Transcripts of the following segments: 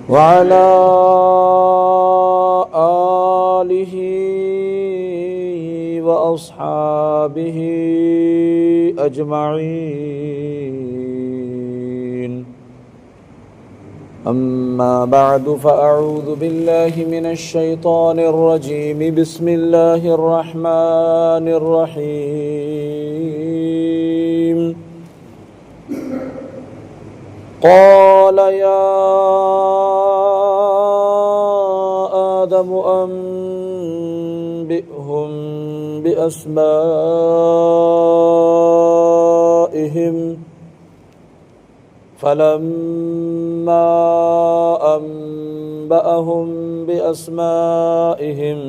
وعلى آله وأصحابه أجمعين. أما بعد فأعوذ بالله من الشيطان الرجيم. بسم الله الرحمن الرحيم. قال يا آدم أنبئهم بأسمائهم فلما أنبأهم بأسمائهم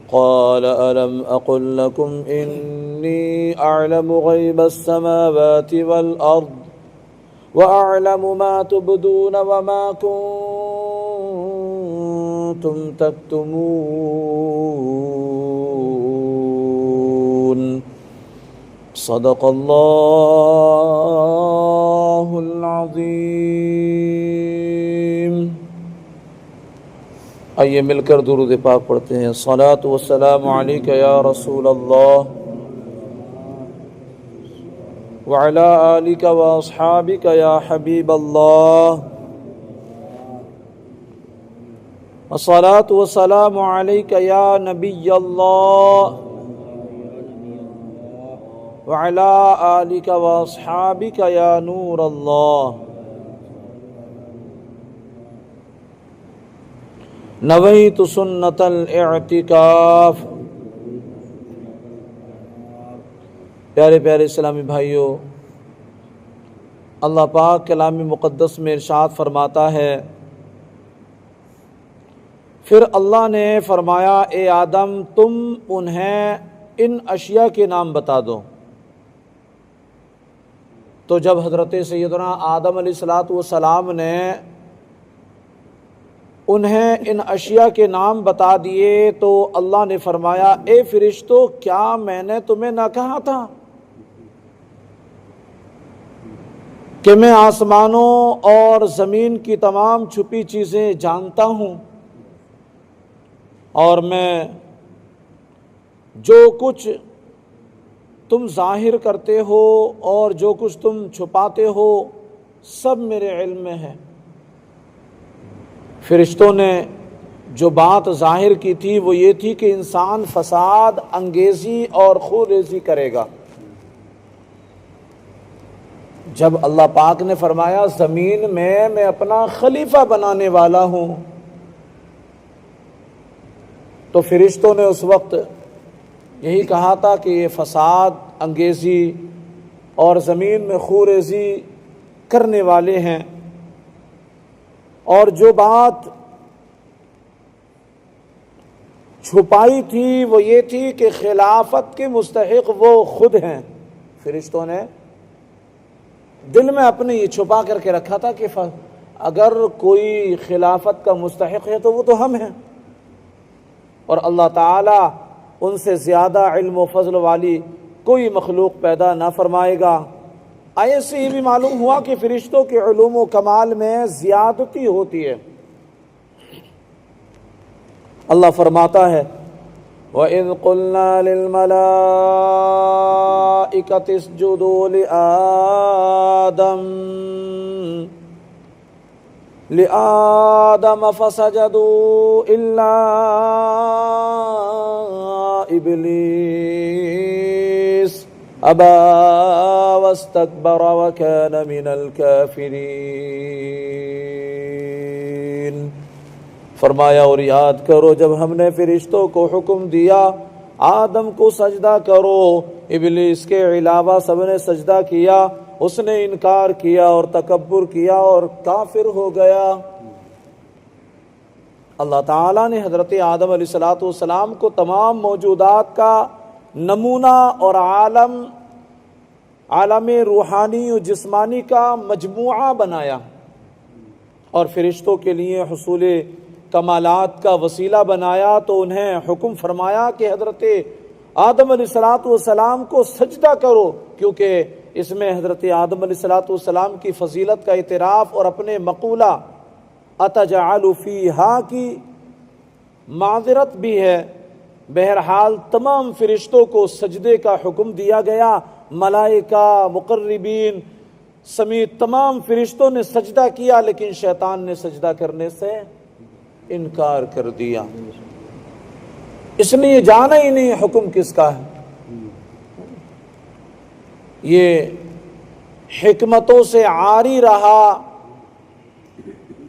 قال ألم أقل لكم إني أعلم غيب السماوات والأرض وأعلم ما تبدون وما كنتم تكتمون. صدق اللہ العظیم. آئیے مل کر درود پاک پڑھتے ہیں. الصلاۃ والسلام علیک یا رسول اللہ وعلی آلک واصحابک یا حبیب اللہ. الصلاۃ والسلام علیک یا نبی اللہ وعلی آلک واصحابک یا نور اللہ. نویت سنت الاعتکاف. پیارے پیارے اسلامی بھائیوں، اللہ پاک کلام مقدس میں ارشاد فرماتا ہے، پھر اللہ نے فرمایا اے آدم تم انہیں ان اشیاء کے نام بتا دو. تو جب حضرت سیدنا آدم علیہ السلام نے انہیں ان اشیاء کے نام بتا دیے تو اللہ نے فرمایا اے فرشتو کیا میں نے تمہیں نہ کہا تھا کہ میں آسمانوں اور زمین کی تمام چھپی چیزیں جانتا ہوں، اور میں جو کچھ تم ظاہر کرتے ہو اور جو کچھ تم چھپاتے ہو سب میرے علم میں ہے. فرشتوں نے جو بات ظاہر کی تھی وہ یہ تھی کہ انسان فساد انگیزی اور خونریزی کرے گا. جب اللہ پاک نے فرمایا زمین میں اپنا خلیفہ بنانے والا ہوں، تو فرشتوں نے اس وقت یہی کہا تھا کہ یہ فساد انگیزی اور زمین میں خونریزی کرنے والے ہیں، اور جو بات چھپائی تھی وہ یہ تھی کہ خلافت کے مستحق وہ خود ہیں. فرشتوں نے دل میں اپنے یہ چھپا کر کے رکھا تھا کہ اگر کوئی خلافت کا مستحق ہے تو وہ تو ہم ہیں، اور اللہ تعالی ان سے زیادہ علم و فضل والی کوئی مخلوق پیدا نہ فرمائے گا. ایسے ہی بھی معلوم ہوا کہ فرشتوں کے علوم و کمال میں زیادتی ہوتی ہے. اللہ فرماتا ہے وَإِذْ قُلْنَا لِلْمَلَائِكَةِ اسْجُدُوا لِآدَمَ فَسَجَدُوا إِلَّا إِبْلِيسَ أَبَى وَاسْتَكْبَرَ وَكَانَ مِنَ الْكَافِرِينَ. فرمایا اور یاد کرو جب ہم نے فرشتوں کو حکم دیا آدم کو سجدہ کرو، ابلیس کے علاوہ سب نے سجدہ کیا، اس نے انکار کیا اور تکبر کیا اور کافر ہو گیا. اللہ تعالیٰ نے حضرت آدم علیہ السلام کو تمام موجودات کا نمونہ اور عالم روحانی و جسمانی کا مجموعہ بنایا، اور فرشتوں کے لیے حصول کمالات کا وسیلہ بنایا. تو انہیں حکم فرمایا کہ حضرت آدم علیہ السلام کو سجدہ کرو، کیونکہ اس میں حضرت آدم علیہ السلام کی فضیلت کا اعتراف اور اپنے مقولہ اتجعل فیہا کی معذرت بھی ہے۔ بہرحال تمام فرشتوں کو سجدے کا حکم دیا گیا، ملائکہ، مقربین سمیت تمام فرشتوں نے سجدہ کیا، لیکن شیطان نے سجدہ کرنے سے انکار کر دیا۔ اس نے یہ جانا ہی نہیں حکم کس کا ہے، یہ حکمتوں سے عاری رہا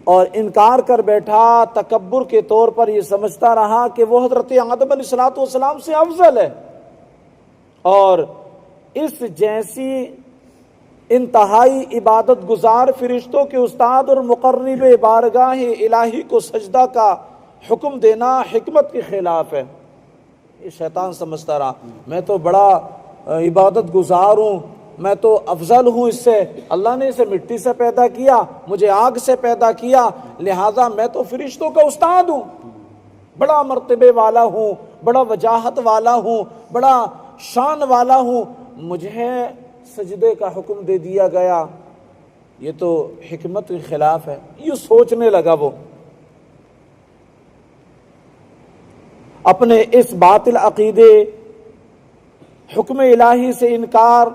اور انکار کر بیٹھا، تکبر کے طور پر یہ سمجھتا رہا کہ وہ حضرت آدم علیہ السلام سے افضل ہے، اور اس جیسی انتہائی عبادت گزار فرشتوں کے استاد اور مقرب بارگاہ الہی کو سجدہ کا حکم دینا حکمت کے خلاف ہے۔ یہ شیطان سمجھتا رہا میں تو بڑا عبادت گزار ہوں، میں تو افضل ہوں اس سے، اللہ نے اسے مٹی سے پیدا کیا، مجھے آگ سے پیدا کیا، لہٰذا میں تو فرشتوں کا استاد ہوں، بڑا مرتبے والا ہوں، بڑا وجاہت والا ہوں، بڑا شان والا ہوں، مجھے سجدے کا حکم دے دیا گیا، یہ تو حکمت کے خلاف ہے۔ یہ سوچنے لگا وہ، اپنے اس باطل عقیدے، حکم الہی سے انکار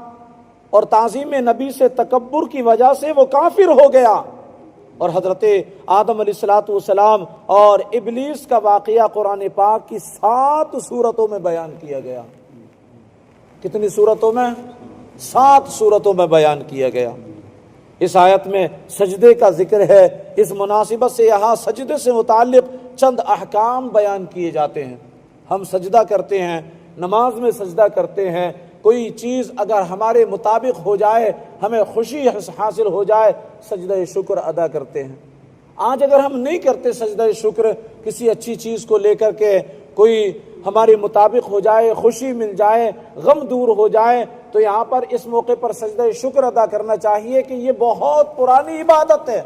اور تعظیم نبی سے تکبر کی وجہ سے وہ کافر ہو گیا، اور حضرت آدم علیہ السلام اور ابلیس کا واقعہ قرآن پاک کی 7 صورتوں میں بیان کیا گیا۔ کتنی صورتوں میں؟ 7 صورتوں میں بیان کیا گیا۔ اس آیت میں سجدے کا ذکر ہے، اس مناسبت سے یہاں سجدے سے متعلق چند احکام بیان کیے جاتے ہیں۔ ہم سجدہ کرتے ہیں، نماز میں سجدہ کرتے ہیں، کوئی چیز اگر ہمارے مطابق ہو جائے، ہمیں خوشی حاصل ہو جائے، سجدہ شکر ادا کرتے ہیں۔ آج اگر ہم نہیں کرتے سجدہ شکر، کسی اچھی چیز کو لے کر کے کوئی ہمارے مطابق ہو جائے، خوشی مل جائے، غم دور ہو جائے، تو یہاں پر اس موقع پر سجدہ شکر ادا کرنا چاہیے کہ یہ بہت پرانی عبادت ہے،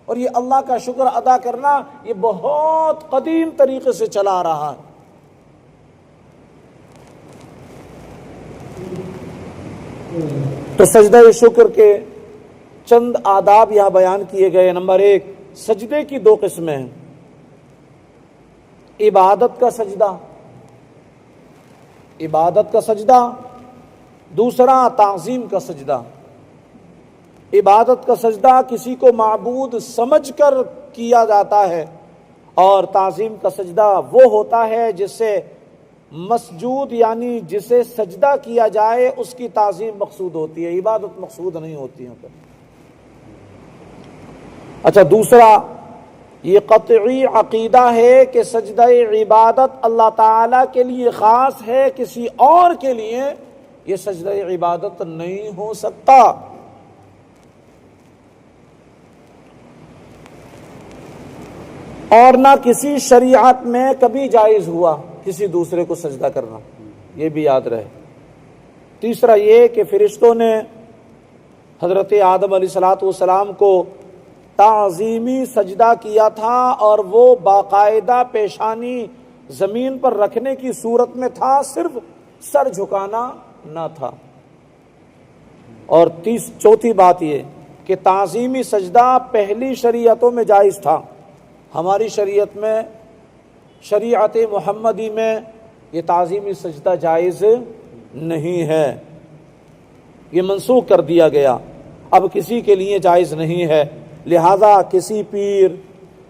اور یہ اللہ کا شکر ادا کرنا یہ بہت قدیم طریقے سے چلا آ رہا ہے۔ تو سجدہ شکر کے چند آداب یہاں بیان کیے گئے۔ نمبر 1، سجدے کی 2 قسمیں ہیں، عبادت کا سجدہ، عبادت کا سجدہ، دوسرا تعظیم کا سجدہ۔ عبادت کا سجدہ کسی کو معبود سمجھ کر کیا جاتا ہے، اور تعظیم کا سجدہ وہ ہوتا ہے جس سے مسجود یعنی جسے سجدہ کیا جائے اس کی تعظیم مقصود ہوتی ہے، عبادت مقصود نہیں ہوتی ہے۔ اچھا، دوسرا یہ قطعی عقیدہ ہے کہ سجدہ عبادت اللہ تعالی کے لیے خاص ہے، کسی اور کے لیے یہ سجدہ عبادت نہیں ہو سکتا۔ اور نہ کسی شریعت میں کبھی جائز ہوا کسی دوسرے کو سجدہ کرنا، یہ بھی یاد رہے۔ تیسرا یہ کہ فرشتوں نے حضرت آدم علیہ السلام کو تعظیمی سجدہ کیا تھا، اور وہ باقاعدہ پیشانی زمین پر رکھنے کی صورت میں تھا، صرف سر جھکانا نہ تھا۔ اور چوتھی بات یہ کہ تعظیمی سجدہ پہلی شریعتوں میں جائز تھا، ہماری شریعت میں، شریعت محمدی میں یہ تعظیمی سجدہ جائز نہیں ہے، یہ منسوخ کر دیا گیا، اب کسی کے لیے جائز نہیں ہے۔ لہذا کسی پیر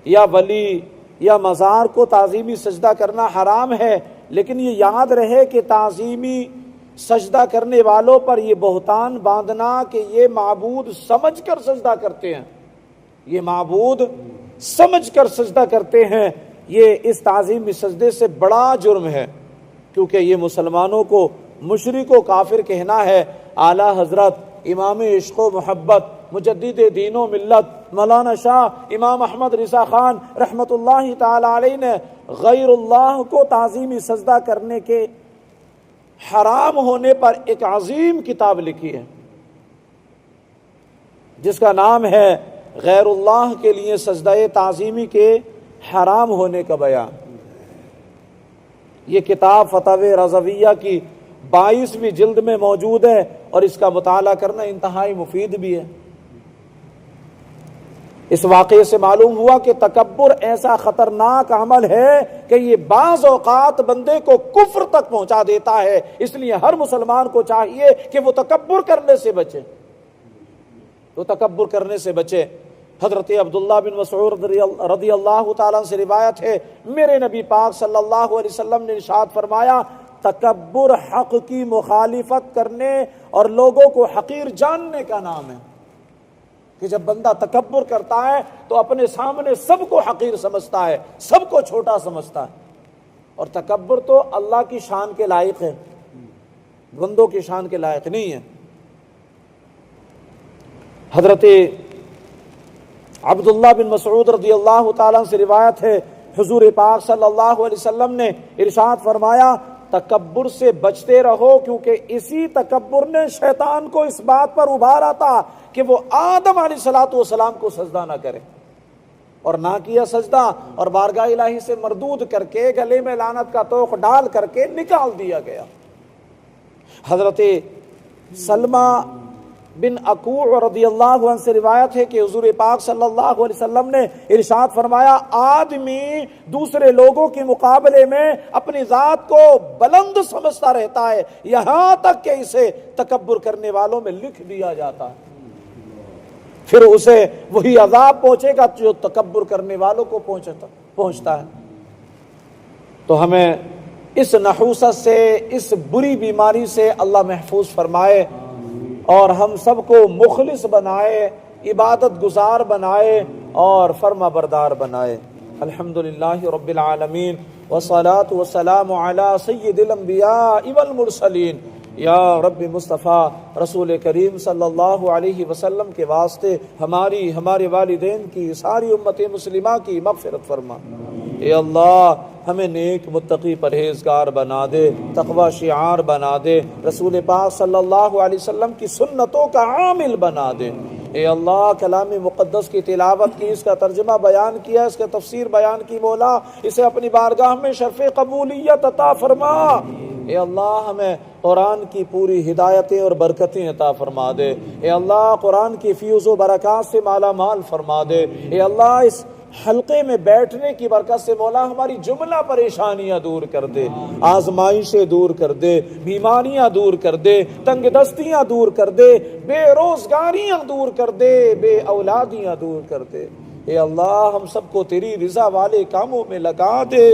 یا ولی یا مزار کو تعظیمی سجدہ کرنا حرام ہے، لیکن یہ یاد رہے کہ تعظیمی سجدہ کرنے والوں پر یہ بہتان باندھنا کہ یہ معبود سمجھ کر سجدہ کرتے ہیں، یہ معبود سمجھ کر سجدہ کرتے ہیں، یہ اس تعظیمی سجدے سے بڑا جرم ہے، کیونکہ یہ مسلمانوں کو مشرک و کافر کہنا ہے۔ اعلی حضرت امام عشق و محبت مجدد دین و ملت مولانا شاہ امام احمد رضا خان رحمت اللہ تعالی علیہ نے غیر اللہ کو تعظیمی سجدہ کرنے کے حرام ہونے پر ایک عظیم کتاب لکھی ہے، جس کا نام ہے غیر اللہ کے لیے سجدہ تعظیمی کے حرام ہونے کا بیان۔ یہ کتاب فتاوی رضویہ کی 22ویں جلد میں موجود ہے، اور اس کا مطالعہ کرنا انتہائی مفید بھی ہے۔ اس واقعے سے معلوم ہوا کہ تکبر ایسا خطرناک عمل ہے کہ یہ بعض اوقات بندے کو کفر تک پہنچا دیتا ہے، اس لیے ہر مسلمان کو چاہیے کہ وہ تکبر کرنے سے بچے، تو تکبر کرنے سے بچے۔ حضرت عبداللہ بن مسعود رضی اللہ تعالیٰ سے روایت ہے، میرے نبی پاک صلی اللہ علیہ وسلم نے ارشاد فرمایا، تکبر حق کی مخالفت کرنے اور لوگوں کو حقیر جاننے کا نام ہے، کہ جب بندہ تکبر کرتا ہے تو اپنے سامنے سب کو حقیر سمجھتا ہے، سب کو چھوٹا سمجھتا ہے، اور تکبر تو اللہ کی شان کے لائق ہے، بندوں کی شان کے لائق نہیں ہے۔ حضرت عبداللہ بن مسعود رضی اللہ تعالیٰ سے روایت ہے، حضور پاک صلی اللہ علیہ وسلم نے ارشاد فرمایا، تکبر سے بچتے رہو، کیونکہ اسی تکبر نے شیطان کو اس بات پر ابھارا تھا کہ وہ آدم علیہ السلام کو سجدہ نہ کرے، اور نہ کیا سجدہ، اور بارگاہ الہی سے مردود کر کے گلے میں لعنت کا طوق ڈال کر کے نکال دیا گیا۔ حضرت سلمہ بن اکوع رضی اللہ عنہ سے روایت ہے کہ حضور پاک صلی اللہ علیہ وسلم نے ارشاد فرمایا، آدمی دوسرے لوگوں کے مقابلے میں اپنی ذات کو بلند سمجھتا رہتا ہے، یہاں تک کہ اسے تکبر کرنے والوں میں لکھ دیا جاتا ہے، پھر اسے وہی عذاب پہنچے گا جو تکبر کرنے والوں کو پہنچتا ہے۔ تو ہمیں اس نحوست سے، اس بری بیماری سے اللہ محفوظ فرمائے، اور ہم سب کو مخلص بنائے، عبادت گزار بنائے اور فرما بردار بنائے۔ الحمدللہ رب العالمین، والصلاة والسلام علی سید الانبیاء والمرسلین۔ یا رب مصطفیٰ رسول کریم صلی اللہ علیہ وسلم کے واسطے ہمارے والدین کی، ساری امت مسلمہ کی مغفرت فرما۔ اے اللہ ہمیں نیک متقی پرہیزگار بنا دے، تقوی شعار بنا دے، رسول پاک صلی اللہ علیہ وسلم کی سنتوں کا عامل بنا دے۔ اے اللہ کلام مقدس کی تلاوت کی، اس کا ترجمہ بیان کیا، اس کا تفسیر بیان کی، مولا اسے اپنی بارگاہ میں شرف قبولیت عطا فرما۔ اے اللہ ہمیں قرآن کی پوری ہدایتیں اور برکتیں عطا فرما دے۔ اے اللہ قرآن کی فیوز و برکات سے مالا مال فرما دے۔ اے اللہ اس حلقے میں بیٹھنے کی برکت سے مولا ہماری جملہ پریشانیاں دور کر دے، آزمائشیں دور کر دے، بیماریاں دور کر دے، تنگ دستیاں دور کر دے، بے روزگاریاں دور کر دے، بے اولادیاں دور کر دے۔ اے اللہ ہم سب کو تیری رضا والے کاموں میں لگا دے،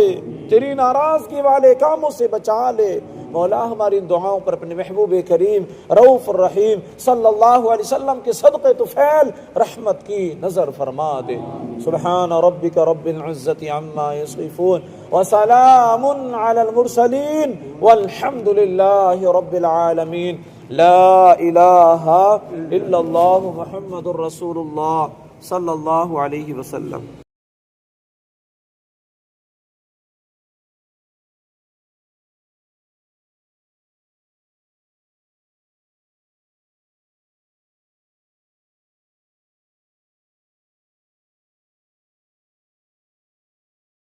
تیری ناراضگی والے کاموں سے بچا لے۔ مولا ہماری ان دعاؤں پر اپنے محبوب کریم رؤوف الرحیم صلی اللہ علیہ وسلم کے صدقے طفیل رحمت کی نظر فرما دے۔ سبحان ربک رب العزت عما یصفون وسلام علی المرسلین والحمد للہ رب العالمین۔ لا الہ الا اللہ محمد الرسول اللہ صلی اللہ علیہ وسلم۔